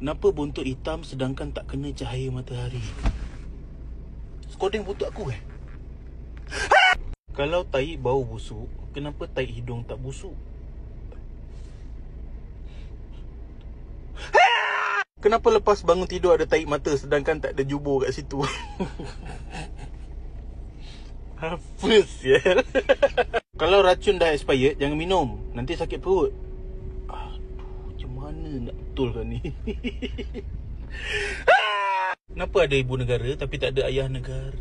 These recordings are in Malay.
Kenapa buntut hitam sedangkan tak kena cahaya matahari? Skodeng buntut aku Kalau tahi bau busuk, kenapa tahi hidung tak busuk? Kenapa lepas bangun tidur ada tahi mata sedangkan tak ada jubur kat situ? Apa sial? Kalau racun dah expired, jangan minum, nanti sakit perut. Aduh, macam mana nak betulkan ni? Kenapa ada ibu negara tapi tak ada ayah negara?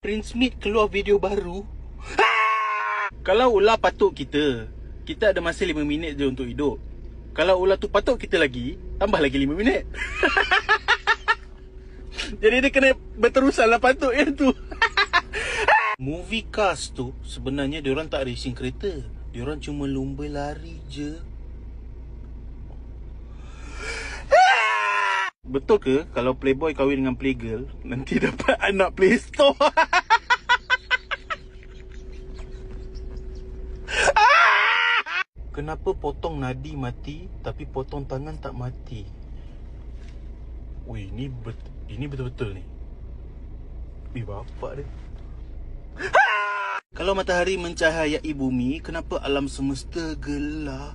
Prince Smith keluar video baru. Kalau ular patuk kita ada masa 5 minit je untuk hidup. Kalau ular tu patuk kita lagi, tambah lagi 5 minit. Jadi dia kena berterusan lah patuk yang tu. Movie cast tu sebenarnya diorang tak racing kereta, diorang cuma lumba lari je. Betul ke kalau playboy kahwin dengan playgirl nanti dapat anak Play Store? Kenapa potong nadi mati tapi potong tangan tak mati? Weh, ini betul-betul ni. Bapak dia. Kalau matahari mencahayai bumi, kenapa alam semesta gelap?